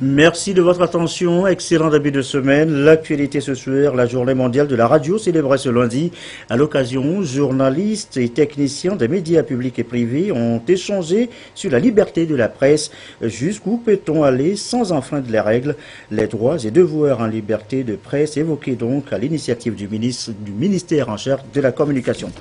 Merci de votre attention. Excellent début de semaine. L'actualité ce soir, la journée mondiale de la radio célébrée ce lundi. À l'occasion, journalistes et techniciens des médias publics et privés ont échangé sur la liberté de la presse. Jusqu'où peut-on aller sans enfreindre les règles? Les droits et devoirs en liberté de presse évoqués donc à l'initiative du ministère en charge de la communication.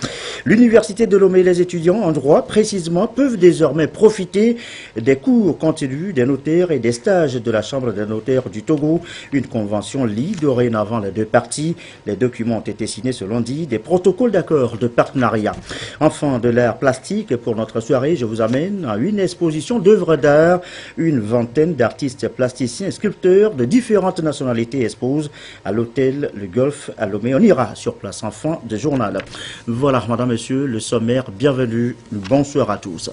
L'Université de Lomé et les étudiants en droit, précisément, peuvent désormais profiter des cours continus des notaires et des stages de la Chambre des notaires du Togo. Une convention lie dorénavant les deux parties. Les documents ont été signés ce lundi, des protocoles d'accord de partenariat. Enfin, de l'art plastique, pour notre soirée, je vous amène à une exposition d'œuvres d'art. Une vingtaine d'artistes plasticiens et sculpteurs de différentes nationalités exposent à l'hôtel Le Golf à Lomé. On ira sur place en fin de journal. Voilà, madame, monsieur, le sommaire. Bienvenue. Bonsoir à tous.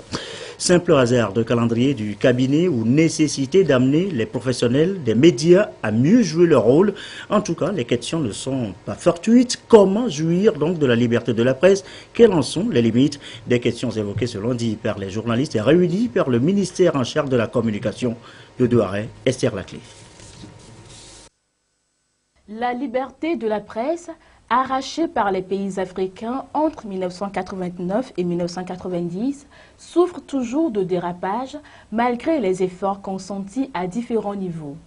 Simple hasard de calendrier du cabinet ou nécessité d'amener les professionnels des médias à mieux jouer leur rôle. En tout cas, les questions ne sont pas fortuites. Comment jouir donc de la liberté de la presse? Quelles en sont les limites? Des questions évoquées ce lundi par les journalistes et réunies par le ministère en charge de la communication de Douaré, Esther Laclé. La liberté de la presse, arrachée par les pays africains entre 1989 et 1990, souffre toujours de dérapages malgré les efforts consentis à différents niveaux.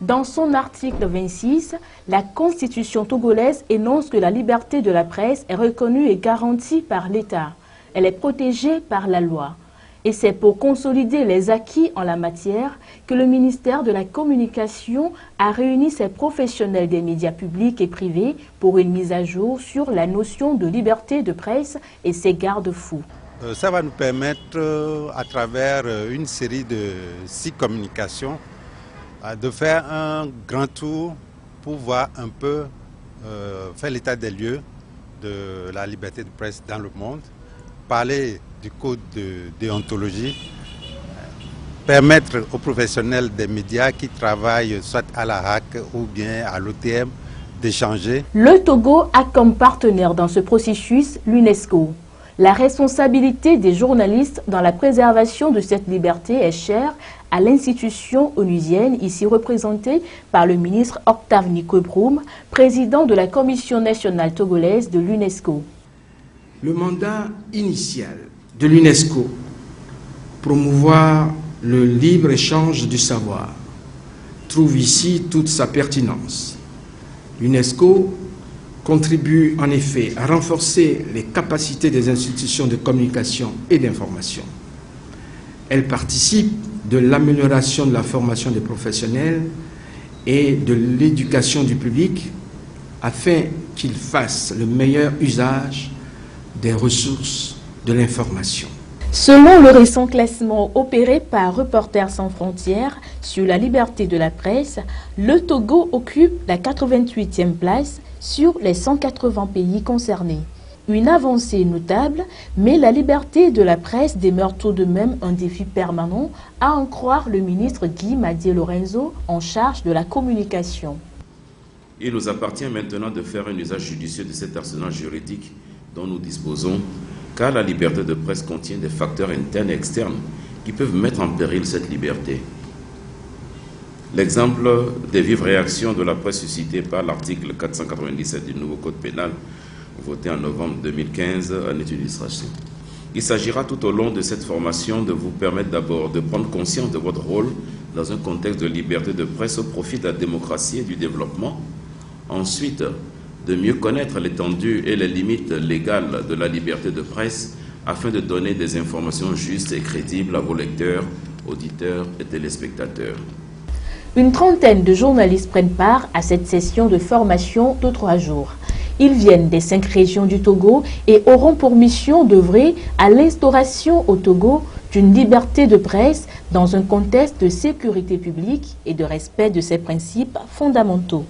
Dans son article 26, la Constitution togolaise énonce que la liberté de la presse est reconnue et garantie par l'État. Elle est protégée par la loi. Et c'est pour consolider les acquis en la matière que le ministère de la Communication a réuni ses professionnels des médias publics et privés pour une mise à jour sur la notion de liberté de presse et ses garde-fous. Ça va nous permettre, à travers une série de 6 communications, de faire un grand tour pour voir un peu, faire l'état des lieux de la liberté de presse dans le monde, parler du code de déontologie, permettre aux professionnels des médias qui travaillent soit à la RAC ou bien à l'OTM d'échanger. Le Togo a comme partenaire dans ce processus l'UNESCO. La responsabilité des journalistes dans la préservation de cette liberté est chère à l'institution onusienne, ici représentée par le ministre Octave Nikobroum, président de la Commission nationale togolaise de l'UNESCO. Le mandat initial de l'UNESCO, promouvoir le libre-échange du savoir, trouve ici toute sa pertinence. L'UNESCO contribue en effet à renforcer les capacités des institutions de communication et d'information. Elle participe de l'amélioration de la formation des professionnels et de l'éducation du public afin qu'ils fassent le meilleur usage des ressources de l'information. Selon le récent classement opéré par Reporters sans frontières sur la liberté de la presse, le Togo occupe la 88e place sur les 180 pays concernés. Une avancée notable, mais la liberté de la presse demeure tout de même un défi permanent, à en croire le ministre Guy Madié Lorenzo en charge de la communication. Il nous appartient maintenant de faire un usage judicieux de cet arsenal juridique dont nous disposons, car la liberté de presse contient des facteurs internes et externes qui peuvent mettre en péril cette liberté. L'exemple des vives réactions de la presse suscitées par l'article 497 du nouveau code pénal, voté en novembre 2015, en est une illustration. Il s'agira tout au long de cette formation de vous permettre d'abord de prendre conscience de votre rôle dans un contexte de liberté de presse au profit de la démocratie et du développement. Ensuite, de mieux connaître l'étendue et les limites légales de la liberté de presse afin de donner des informations justes et crédibles à vos lecteurs, auditeurs et téléspectateurs. Une trentaine de journalistes prennent part à cette session de formation de 3 jours. Ils viennent des 5 régions du Togo et auront pour mission d'œuvrer à l'instauration au Togo d'une liberté de presse dans un contexte de sécurité publique et de respect de ses principes fondamentaux.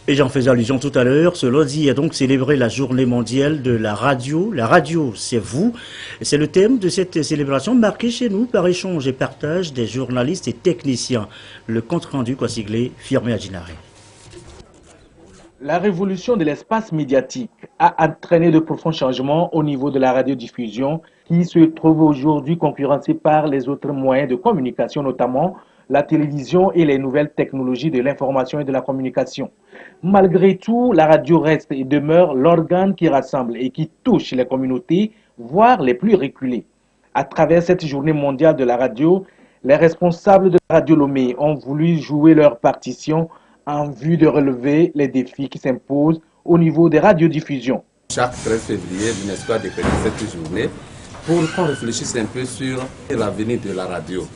Et j'en faisais allusion tout à l'heure, ce lundi a donc célébré la journée mondiale de la radio. La radio, c'est vous. C'est le thème de cette célébration marquée chez nous par échange et partage des journalistes et techniciens. Le compte-rendu siglé Firmé Adjinare. La révolution de l'espace médiatique a entraîné de profonds changements au niveau de la radiodiffusion qui se trouve aujourd'hui concurrencée par les autres moyens de communication, notamment la télévision et les nouvelles technologies de l'information et de la communication. Malgré tout, la radio reste et demeure l'organe qui rassemble et qui touche les communautés, voire les plus reculées. À travers cette journée mondiale de la radio, les responsables de la Radio Lomé ont voulu jouer leur partition en vue de relever les défis qui s'imposent au niveau des radiodiffusions. Chaque 13 février, l'UNESCO a décrété cette journée pour qu'on réfléchisse un peu sur l'avenir de la radio.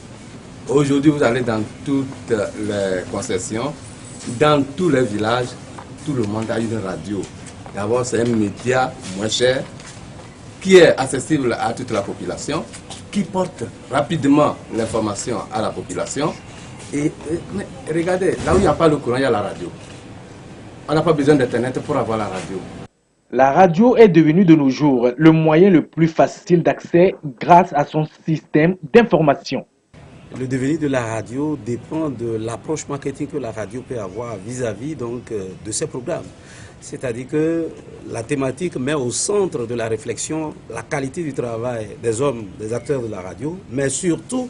Aujourd'hui, vous allez dans toutes les concessions, dans tous les villages, tout le monde a une radio. D'abord, c'est un média moins cher, qui est accessible à toute la population, qui porte rapidement l'information à la population. Et regardez, là où il n'y a pas le courant, il y a la radio. On n'a pas besoin d'Internet pour avoir la radio. La radio est devenue de nos jours le moyen le plus facile d'accès grâce à son système d'information. Le devenir de la radio dépend de l'approche marketing que la radio peut avoir vis-à-vis de ses programmes. C'est-à-dire que la thématique met au centre de la réflexion la qualité du travail des hommes, des acteurs de la radio, mais surtout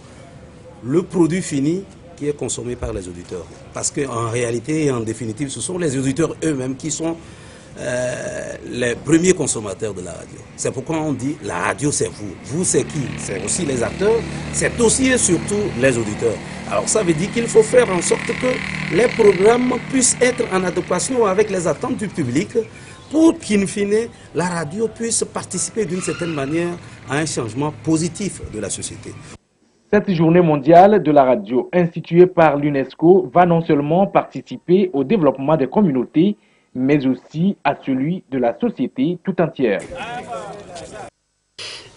le produit fini qui est consommé par les auditeurs. Parce qu'en réalité et en définitive, ce sont les auditeurs eux-mêmes qui sont les premiers consommateurs de la radio. C'est pourquoi on dit la radio c'est vous. Vous c'est qui? C'est aussi les acteurs, c'est aussi et surtout les auditeurs. Alors ça veut dire qu'il faut faire en sorte que les programmes puissent être en adéquation avec les attentes du public pour qu'in fine la radio puisse participer d'une certaine manière à un changement positif de la société. Cette journée mondiale de la radio instituée par l'UNESCO va non seulement participer au développement des communautés, mais aussi à celui de la société tout entière.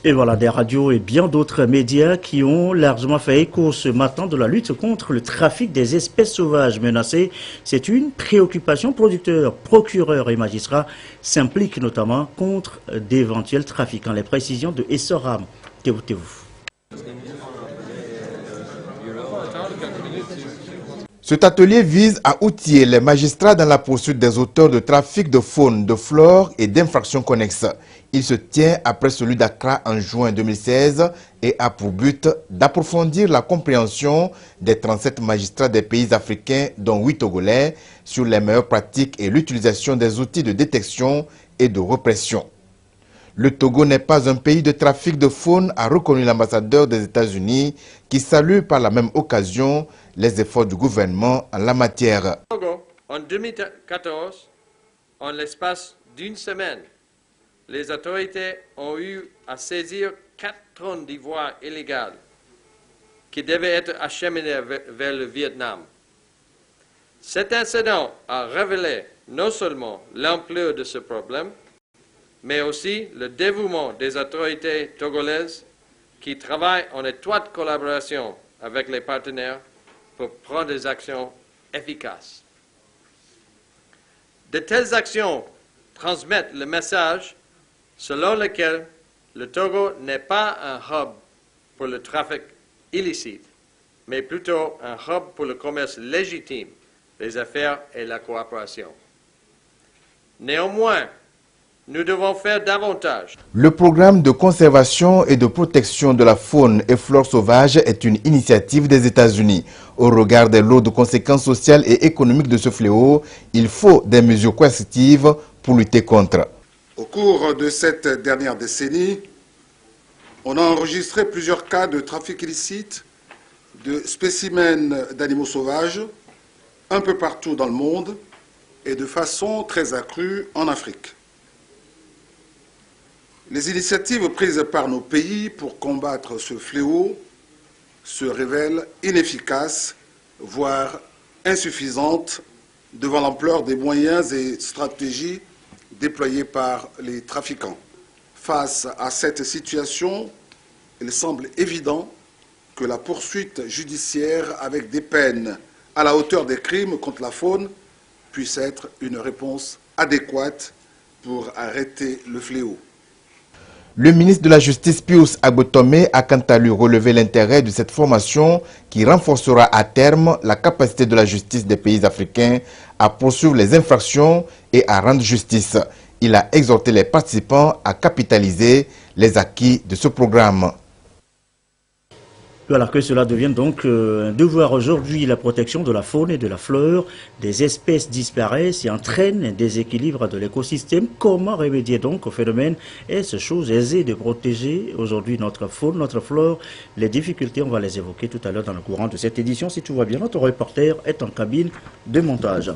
Et voilà, des radios et bien d'autres médias qui ont largement fait écho ce matin de la lutte contre le trafic des espèces sauvages menacées. C'est une préoccupation. Producteurs, procureurs et magistrats s'impliquent notamment contre d'éventuels trafiquants. Les précisions de Essoram. Écoutez-vous. Cet atelier vise à outiller les magistrats dans la poursuite des auteurs de trafic de faune, de flore et d'infractions connexes. Il se tient après celui d'Accra en juin 2016 et a pour but d'approfondir la compréhension des 37 magistrats des pays africains, dont 8 Togolais, sur les meilleures pratiques et l'utilisation des outils de détection et de répression. Le Togo n'est pas un pays de trafic de faune, a reconnu l'ambassadeur des États-Unis qui salue par la même occasion les efforts du gouvernement en la matière. Togo, en 2014, en l'espace d'une semaine, les autorités ont eu à saisir 4 tonnes d'ivoire illégal qui devaient être acheminées vers le Vietnam. Cet incident a révélé non seulement l'ampleur de ce problème, mais aussi le dévouement des autorités togolaises qui travaillent en étroite collaboration avec les partenaires pour prendre des actions efficaces. De telles actions transmettent le message selon lequel le Togo n'est pas un hub pour le trafic illicite, mais plutôt un hub pour le commerce légitime, les affaires et la coopération. Néanmoins, nous devons faire davantage. Le programme de conservation et de protection de la faune et flore sauvage est une initiative des États-Unis. Au regard des lourdes conséquences sociales et économiques de ce fléau, il faut des mesures coercitives pour lutter contre. Au cours de cette dernière décennie, on a enregistré plusieurs cas de trafic illicite de spécimens d'animaux sauvages un peu partout dans le monde et de façon très accrue en Afrique. Les initiatives prises par nos pays pour combattre ce fléau se révèlent inefficaces, voire insuffisantes, devant l'ampleur des moyens et stratégies déployés par les trafiquants. Face à cette situation, il semble évident que la poursuite judiciaire avec des peines à la hauteur des crimes contre la faune puisse être une réponse adéquate pour arrêter le fléau. Le ministre de la Justice Pius Agbotome a quant à lui relevé l'intérêt de cette formation qui renforcera à terme la capacité de la justice des pays africains à poursuivre les infractions et à rendre justice. Il a exhorté les participants à capitaliser les acquis de ce programme. Voilà, que cela devienne donc un devoir aujourd'hui, la protection de la faune et de la flore. Des espèces disparaissent et entraînent un déséquilibre de l'écosystème. Comment remédier donc au phénomène? Est-ce chose aisée de protéger aujourd'hui notre faune, notre flore? Les difficultés, on va les évoquer tout à l'heure dans le courant de cette édition. Si tout va bien, notre reporter est en cabine de montage.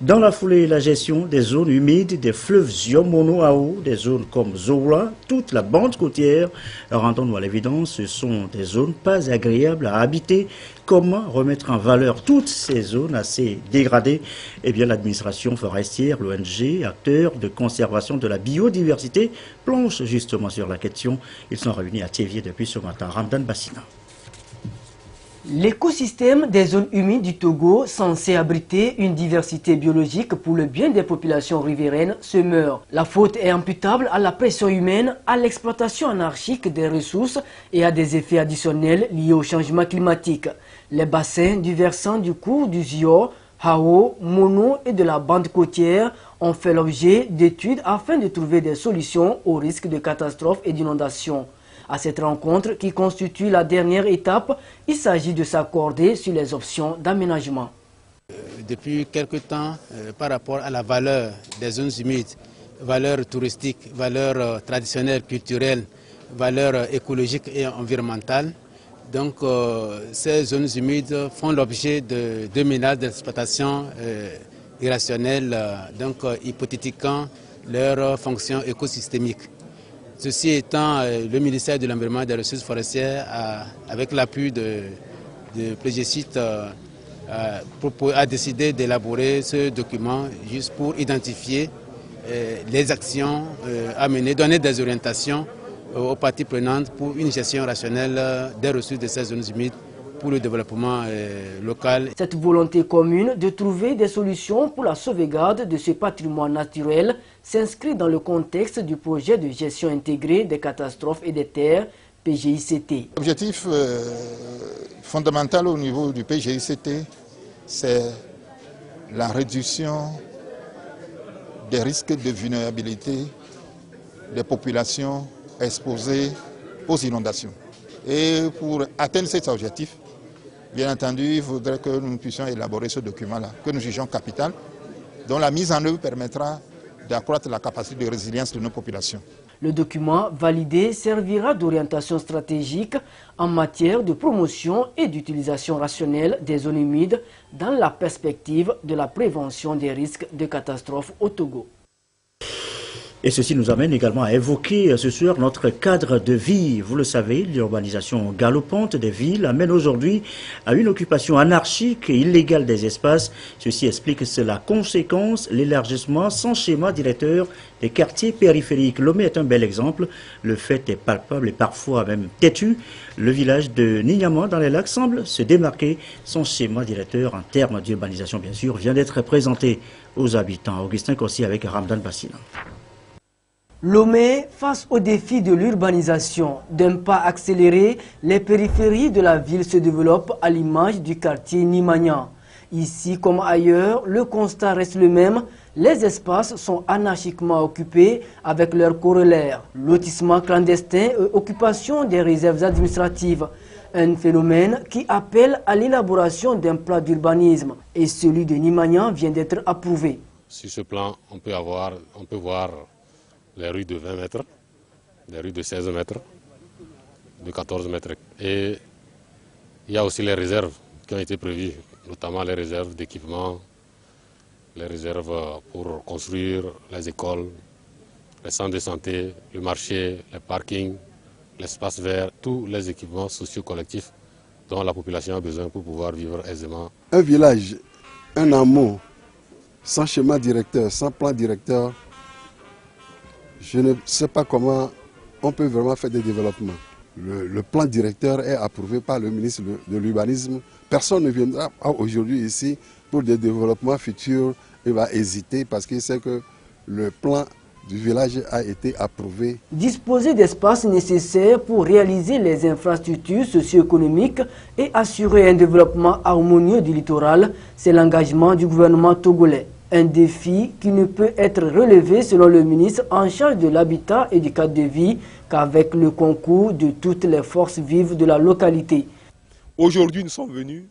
Dans la foulée, la gestion des zones humides, des fleuves Ziomono-Ao, des zones comme Zola, toute la bande côtière. Rendons-nous à l'évidence, ce sont des zones pas agréables à habiter. Comment remettre en valeur toutes ces zones assez dégradées? Eh bien, l'administration forestière, l'ONG, acteurs de conservation de la biodiversité, planchent justement sur la question. Ils sont réunis à Thiévier depuis ce matin. Ramdan Bassina. L'écosystème des zones humides du Togo, censé abriter une diversité biologique pour le bien des populations riveraines, se meurt. La faute est imputable à la pression humaine, à l'exploitation anarchique des ressources et à des effets additionnels liés au changement climatique. Les bassins du versant du cours du Zio, Hao, Mono et de la bande côtière ont fait l'objet d'études afin de trouver des solutions aux risques de catastrophes et d'inondations. À cette rencontre, qui constitue la dernière étape, il s'agit de s'accorder sur les options d'aménagement. Depuis quelque temps, par rapport à la valeur des zones humides, valeur touristique, valeur traditionnelle, culturelle, valeur écologique et environnementale, donc ces zones humides font l'objet de menaces d'exploitation irrationnelles, donc hypothétiquant leur fonction écosystémique. Ceci étant, le ministère de l'Environnement et des Ressources forestières, avec l'appui de PGCIT, a décidé d'élaborer ce document juste pour identifier les actions à mener, donner des orientations aux parties prenantes pour une gestion rationnelle des ressources de ces zones humides pour le développement local. Cette volonté commune de trouver des solutions pour la sauvegarde de ce patrimoine naturel s'inscrit dans le contexte du projet de gestion intégrée des catastrophes et des terres, PGICT. L'objectif fondamental au niveau du PGICT, c'est la réduction des risques de vulnérabilité des populations exposées aux inondations. Et pour atteindre cet objectif, bien entendu, il faudrait que nous puissions élaborer ce document-là, que nous jugeons capital, dont la mise en œuvre permettra d'accroître la capacité de résilience de nos populations. Le document validé servira d'orientation stratégique en matière de promotion et d'utilisation rationnelle des zones humides dans la perspective de la prévention des risques de catastrophes au Togo. Et ceci nous amène également à évoquer ce soir notre cadre de vie. Vous le savez, l'urbanisation galopante des villes amène aujourd'hui à une occupation anarchique et illégale des espaces. Ceci explique la conséquence, l'élargissement sans schéma directeur des quartiers périphériques. Lomé est un bel exemple. Le fait est palpable et parfois même têtu. Le village de Ninyama dans les lacs semble se démarquer. Son schéma directeur en termes d'urbanisation, bien sûr, vient d'être présenté aux habitants. Augustin Kossi avec Ramdan Bassina. Lomé, face au défi de l'urbanisation, d'un pas accéléré, les périphéries de la ville se développent à l'image du quartier Nimanya. Ici comme ailleurs, le constat reste le même, les espaces sont anarchiquement occupés avec leurs corollaires, lotissement clandestin et occupation des réserves administratives. Un phénomène qui appelle à l'élaboration d'un plan d'urbanisme et celui de Nimanya vient d'être approuvé. Sur ce plan, on peut voir les rues de 20 mètres, les rues de 16 mètres, de 14 mètres. Et il y a aussi les réserves qui ont été prévues, notamment les réserves d'équipement, les réserves pour construire les écoles, les centres de santé, le marché, les parkings, l'espace vert, tous les équipements sociaux collectifs dont la population a besoin pour pouvoir vivre aisément. Un village, un hameau, sans schéma directeur, sans plan directeur, je ne sais pas comment on peut vraiment faire des développements. Le plan directeur est approuvé par le ministre de l'Urbanisme. Personne ne viendra aujourd'hui ici pour des développements futurs. Il va hésiter parce qu'il sait que le plan du village a été approuvé. Disposer d'espaces nécessaires pour réaliser les infrastructures socio-économiques et assurer un développement harmonieux du littoral, c'est l'engagement du gouvernement togolais. Un défi qui ne peut être relevé selon le ministre en charge de l'habitat et du cadre de vie qu'avec le concours de toutes les forces vives de la localité. Aujourd'hui, nous sommes venus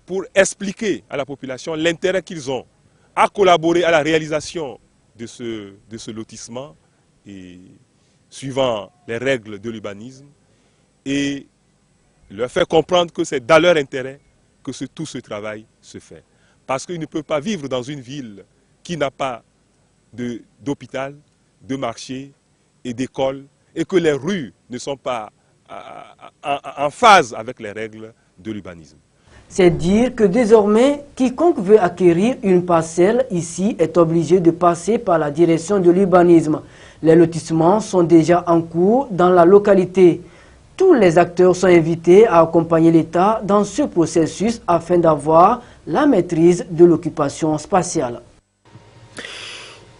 pour expliquer à la population l'intérêt qu'ils ont à collaborer à la réalisation de ce lotissement et suivant les règles de l'urbanisme et leur faire comprendre que c'est dans leur intérêt que tout ce travail se fait. Parce qu'ils ne peuvent pas vivre dans une ville qui n'a pas d'hôpital, de marché et d'école et que les rues ne sont pas en phase avec les règles de l'urbanisme. C'est dire que désormais, quiconque veut acquérir une parcelle ici est obligé de passer par la direction de l'urbanisme. Les lotissements sont déjà en cours dans la localité. Tous les acteurs sont invités à accompagner l'État dans ce processus afin d'avoir la maîtrise de l'occupation spatiale.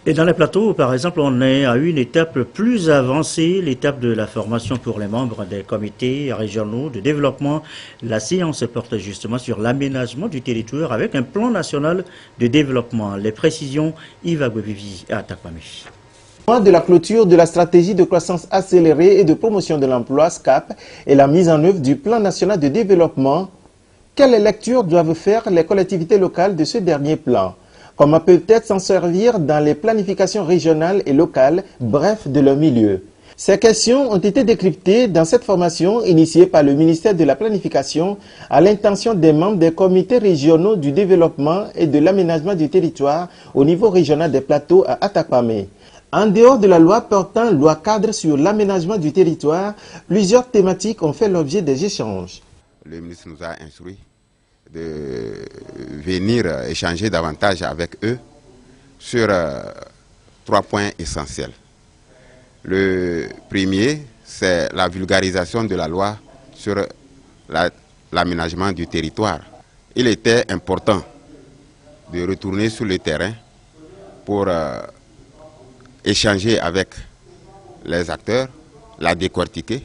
Et dans les plateaux, par exemple, on est à une étape plus avancée, l'étape de la formation pour les membres des comités régionaux de développement. La séance porte justement sur l'aménagement du territoire avec un plan national de développement. Les précisions, Yves Agbevivi à Takwame. De la clôture de la stratégie de croissance accélérée et de promotion de l'emploi, SCAP, et la mise en œuvre du plan national de développement, quelle lecture doivent faire les collectivités locales de ce dernier plan? Comment peut-être s'en servir dans les planifications régionales et locales, bref, de leur milieu? Ces questions ont été décryptées dans cette formation initiée par le ministère de la Planification à l'intention des membres des comités régionaux du développement et de l'aménagement du territoire au niveau régional des plateaux à Atakwame. En dehors de la loi portant loi cadre sur l'aménagement du territoire, plusieurs thématiques ont fait l'objet des échanges. Le ministre nous a instruit de venir échanger davantage avec eux sur 3 points essentiels. Le premier, c'est la vulgarisation de la loi sur l'aménagement du territoire. Il était important de retourner sur le terrain pour échanger avec les acteurs, la décortiquer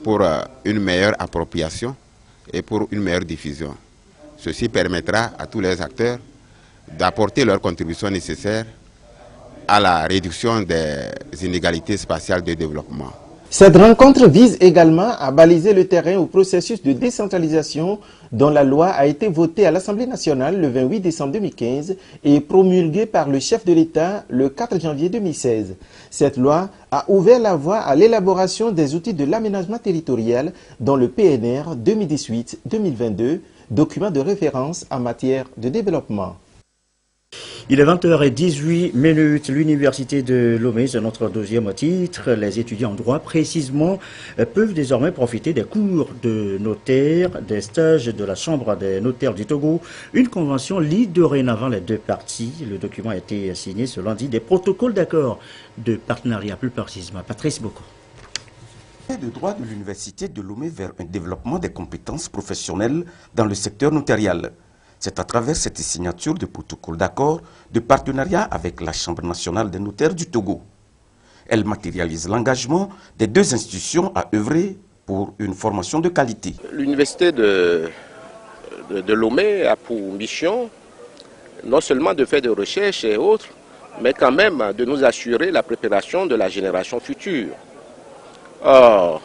pour une meilleure appropriation et pour une meilleure diffusion. Ceci permettra à tous les acteurs d'apporter leur contribution nécessaire à la réduction des inégalités spatiales de développement. Cette rencontre vise également à baliser le terrain au processus de décentralisation dont la loi a été votée à l'Assemblée nationale le 28 décembre 2015 et promulguée par le chef de l'État le 4 janvier 2016. Cette loi a ouvert la voie à l'élaboration des outils de l'aménagement territorial dans le PNR 2018-2022, document de référence en matière de développement. Il est 20h18. L'Université de Lomé, c'est notre deuxième titre. Les étudiants en droit, précisément, peuvent désormais profiter des cours de notaire, des stages de la Chambre des notaires du Togo. Une convention lie dorénavant les deux parties. Le document a été signé ce lundi. Des protocoles d'accord de partenariat, plus précisément. Patrice Boko. De droit de l'Université de Lomé vers un développement des compétences professionnelles dans le secteur notarial. C'est à travers cette signature de protocole d'accord de partenariat avec la Chambre nationale des notaires du Togo. Elle matérialise l'engagement des deux institutions à œuvrer pour une formation de qualité. L'Université de Lomé a pour mission non seulement de faire des recherches et autres, mais quand même de nous assurer la préparation de la génération future. Or,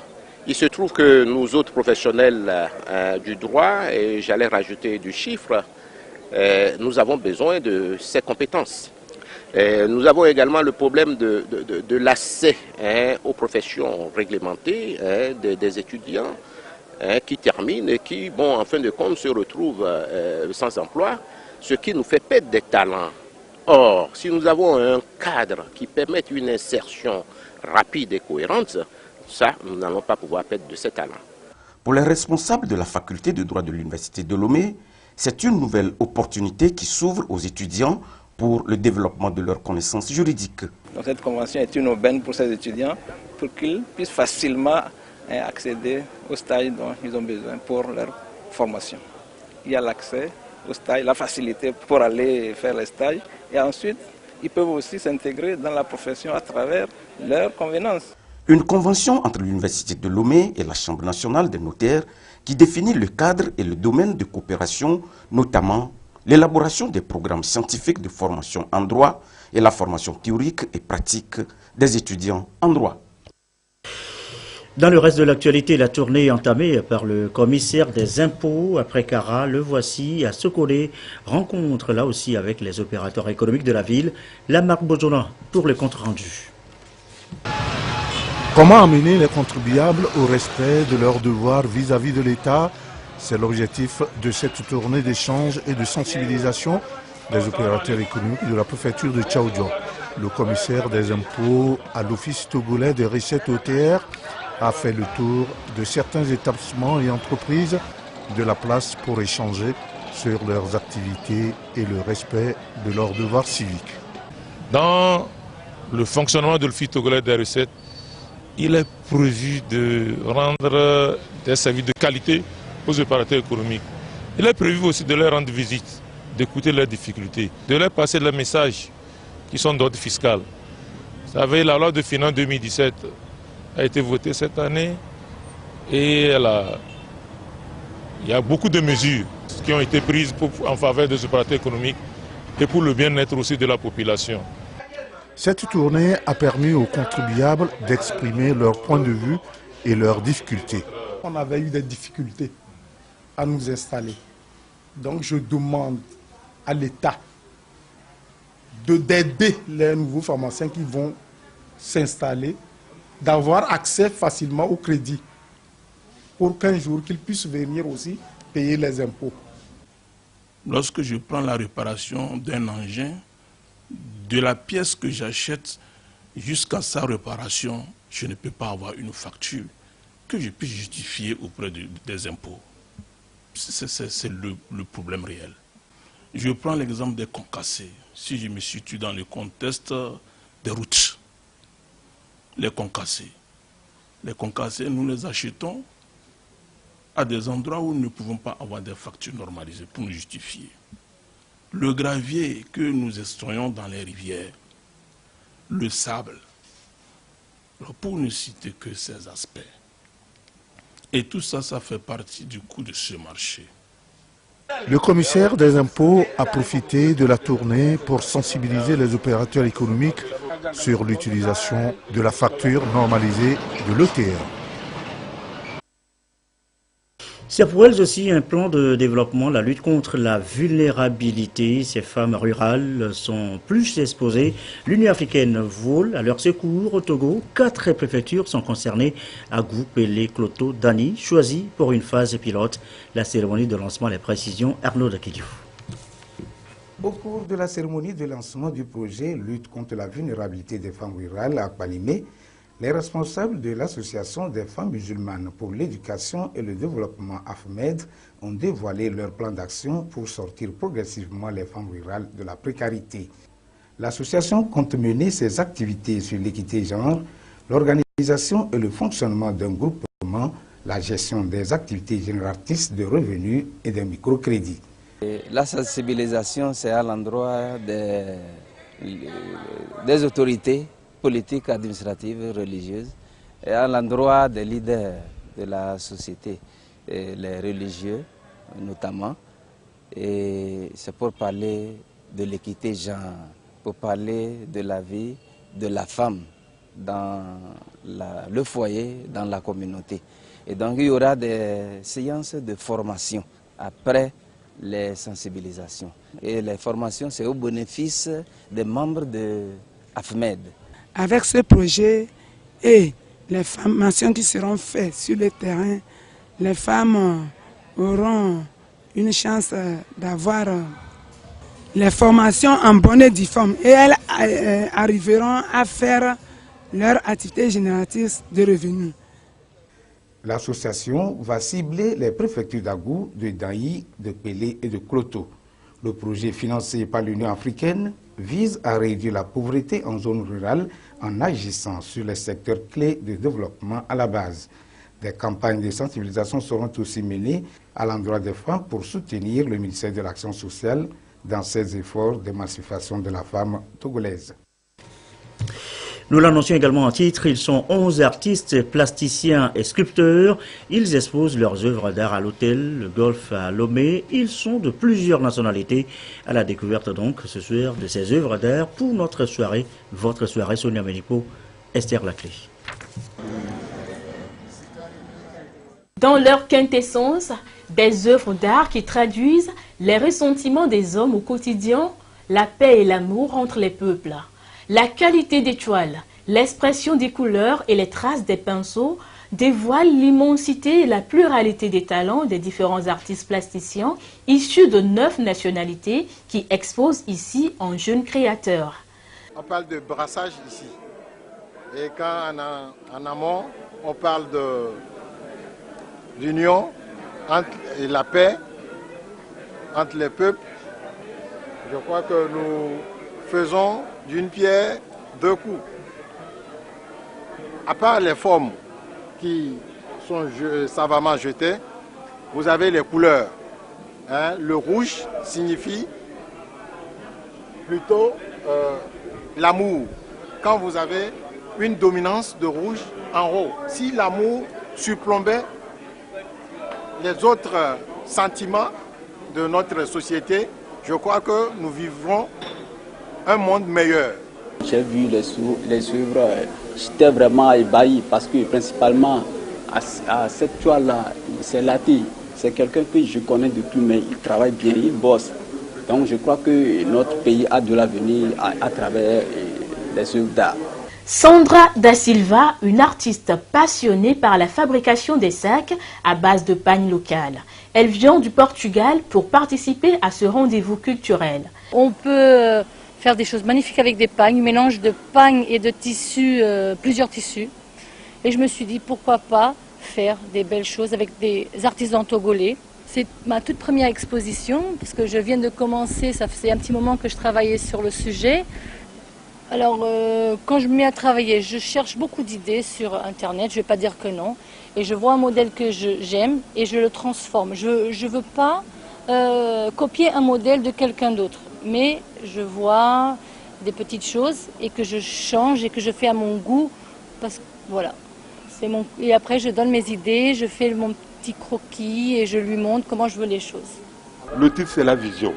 il se trouve que nous autres professionnels du droit, et j'allais rajouter du chiffre, nous avons besoin de ces compétences. Nous avons également le problème de l'accès aux professions réglementées des étudiants qui terminent et qui, bon, en fin de compte, se retrouvent sans emploi, ce qui nous fait perdre des talents. Or, si nous avons un cadre qui permette une insertion rapide et cohérente, ça, nous n'allons pas pouvoir perdre de ces talents. Pour les responsables de la faculté de droit de l'Université de Lomé, c'est une nouvelle opportunité qui s'ouvre aux étudiants pour le développement de leurs connaissances juridiques. Donc cette convention est une aubaine pour ces étudiants pour qu'ils puissent facilement accéder aux stages dont ils ont besoin pour leur formation. Il y a l'accès aux stages, la facilité pour aller faire les stages et ensuite ils peuvent aussi s'intégrer dans la profession à travers leurs convenances. Une convention entre l'Université de Lomé et la Chambre nationale des notaires qui définit le cadre et le domaine de coopération, notamment l'élaboration des programmes scientifiques de formation en droit et la formation théorique et pratique des étudiants en droit. Dans le reste de l'actualité, la tournée entamée par le commissaire des impôts après Kara, le voici à Sokolé, rencontre là aussi avec les opérateurs économiques de la ville. Lamarck Bojona pour le compte rendu. Comment amener les contribuables au respect de leurs devoirs vis-à-vis de l'État? C'est l'objectif de cette tournée d'échange et de sensibilisation des opérateurs économiques de la préfecture de Tchaoudjon. Le commissaire des impôts à l'Office togolais des recettes OTR a fait le tour de certains établissements et entreprises de la place pour échanger sur leurs activités et le respect de leurs devoirs civiques. Dans le fonctionnement de l'Office togolais des recettes, il est prévu de rendre des services de qualité aux opérateurs économiques. Il est prévu aussi de leur rendre visite, d'écouter leurs difficultés, de leur passer les messages qui sont d'ordre fiscal. Vous savez, la loi de finances 2017 a été votée cette année et il y a beaucoup de mesures qui ont été prises en faveur des opérateurs économiques et pour le bien-être aussi de la population. Cette tournée a permis aux contribuables d'exprimer leur point de vue et leurs difficultés. On avait eu des difficultés à nous installer. Donc je demande à l'État d'aider les nouveaux pharmaciens qui vont s'installer, d'avoir accès facilement au crédit pour qu'un jour qu'ils puissent venir aussi payer les impôts. Lorsque je prends la réparation d'un engin, de la pièce que j'achète jusqu'à sa réparation, je ne peux pas avoir une facture que je puisse justifier auprès des impôts. C'est le problème réel. Je prends l'exemple des concassés. Si je me situe dans le contexte des routes, les concassés, nous les achetons à des endroits où nous ne pouvons pas avoir des factures normalisées pour nous justifier. Le gravier que nous extrayons dans les rivières, le sable, pour ne citer que ces aspects. Et tout ça, ça fait partie du coût de ce marché. Le commissaire des impôts a profité de la tournée pour sensibiliser les opérateurs économiques sur l'utilisation de la facture normalisée de l'ETR. C'est pour elles aussi un plan de développement, la lutte contre la vulnérabilité. Ces femmes rurales sont plus exposées. L'Union africaine vole à leur secours au Togo. 4 préfectures sont concernées. Agou, Pelé, Kloto, Dani, choisis pour une phase pilote. La cérémonie de lancement, les précisions, Arnaud Dakidiou. Au cours de la cérémonie de lancement du projet Lutte contre la vulnérabilité des femmes rurales à Palimé, les responsables de l'Association des femmes musulmanes pour l'éducation et le développement AFMED ont dévoilé leur plan d'action pour sortir progressivement les femmes rurales de la précarité. L'association compte mener ses activités sur l'équité genre, l'organisation et le fonctionnement d'un groupement, la gestion des activités génératrices de revenus et des microcrédits. La sensibilisation, c'est à l'endroit des autorités politiques, administratives, religieuses, et à l'endroit des leaders de la société, et les religieux notamment. Et c'est pour parler de l'équité genre, pour parler de la vie de la femme dans le foyer, dans la communauté. Et donc il y aura des séances de formation après les sensibilisations. Et les formations, c'est au bénéfice des membres de AFMED. Avec ce projet et les formations qui seront faites sur le terrain, les femmes auront une chance d'avoir les formations en bonne et due forme et elles arriveront à faire leur activité génératrice de revenus. L'association va cibler les préfectures d'Agou, de Daï, de Pelé et de Kloto. Le projet financé par l'Union africaine vise à réduire la pauvreté en zone rurale en agissant sur les secteurs clés de développement à la base. Des campagnes de sensibilisation seront aussi menées à l'endroit des femmes pour soutenir le ministère de l'Action sociale dans ses efforts d'émancipation de la femme togolaise. Nous l'annoncions également en titre, ils sont 11 artistes, plasticiens et sculpteurs. Ils exposent leurs œuvres d'art à l'hôtel, le golf à Lomé. Ils sont de plusieurs nationalités. À la découverte donc ce soir de ces œuvres d'art pour notre soirée, votre soirée, Sonia Ménico, Esther Laclé. Dans leur quintessence, des œuvres d'art qui traduisent les ressentiments des hommes au quotidien, la paix et l'amour entre les peuples. La qualité des toiles, l'expression des couleurs et les traces des pinceaux dévoilent l'immensité et la pluralité des talents des différents artistes plasticiens issus de 9 nationalités qui exposent ici en jeunes créateurs. On parle de brassage ici. Et quand en amont, on parle d'union et la paix entre les peuples, je crois que nous faisons d'une pierre deux coups. À part les formes qui sont savamment jetées, vous avez les couleurs. Le rouge signifie plutôt l'amour. Quand vous avez une dominance de rouge en haut, si l'amour surplombait les autres sentiments de notre société, je crois que nous vivrons un monde meilleur. J'ai vu les œuvres, j'étais vraiment ébahi parce que principalement à cette toile-là, c'est Lati. C'est quelqu'un que je connais depuis, mais il travaille bien, il bosse. Donc je crois que notre pays a de l'avenir à travers les œuvres d'art. Sandra Da Silva, une artiste passionnée par la fabrication des sacs à base de pagne locale. Elle vient du Portugal pour participer à ce rendez-vous culturel. On peut faire des choses magnifiques avec des pagnes, mélange de pagnes et de tissus, plusieurs tissus. Et je me suis dit pourquoi pas faire des belles choses avec des artisans togolais. C'est ma toute première exposition parce que je viens de commencer, ça faisait un petit moment que je travaillais sur le sujet. Alors, quand je me mets à travailler, je cherche beaucoup d'idées sur Internet, je ne vais pas dire que non. Et je vois un modèle que j'aime et je le transforme. Je ne veux pas copier un modèle de quelqu'un d'autre. Mais je vois des petites choses et que je change et que je fais à mon goût. Parce que voilà. Et après, je donne mes idées, je fais mon petit croquis et je lui montre comment je veux les choses. Le titre, c'est la vision.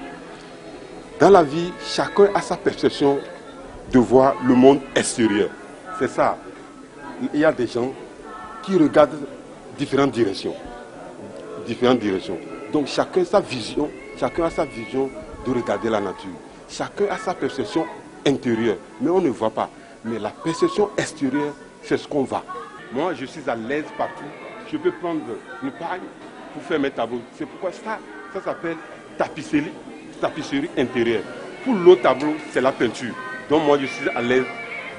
Dans la vie, chacun a sa perception de voir le monde extérieur. C'est ça. Il y a des gens qui regardent différentes directions. Donc chacun a sa vision de regarder la nature. Chacun a sa perception intérieure, mais on ne voit pas. Mais la perception extérieure, c'est ce qu'on voit. Moi, je suis à l'aise partout. Je peux prendre une paille pour faire mes tableaux. C'est pourquoi ça s'appelle tapisserie intérieure. Pour l'autre tableau, c'est la peinture. Donc moi, je suis à l'aise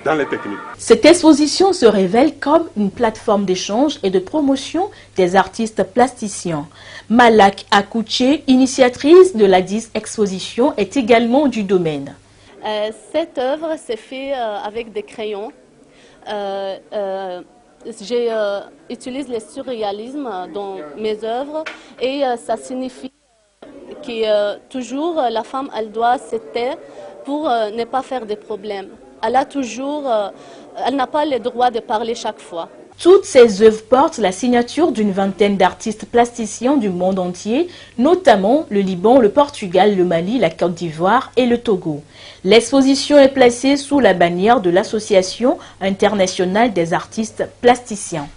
dans les techniques. Cette exposition se révèle comme une plateforme d'échange et de promotion des artistes plasticiens. Malak Akouché, initiatrice de la 10 exposition, est également du domaine. Cette œuvre s'est faite avec des crayons. J'utilise le surréalisme dans mes œuvres et ça signifie que toujours la femme elle doit se taire pour ne pas faire de problèmes. Elle n'a pas le droit de parler chaque fois. Toutes ces œuvres portent la signature d'une vingtaine d'artistes plasticiens du monde entier, notamment le Liban, le Portugal, le Mali, la Côte d'Ivoire et le Togo. L'exposition est placée sous la bannière de l'Association internationale des artistes plasticiens.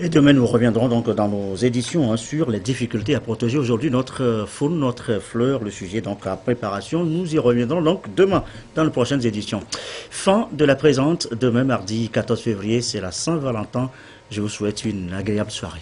Et demain, nous reviendrons donc dans nos éditions sur les difficultés à protéger aujourd'hui notre faune, notre fleur, le sujet donc à préparation. Nous y reviendrons donc demain dans les prochaines éditions. Fin de la présente, demain mardi 14 février, c'est la Saint-Valentin. Je vous souhaite une agréable soirée.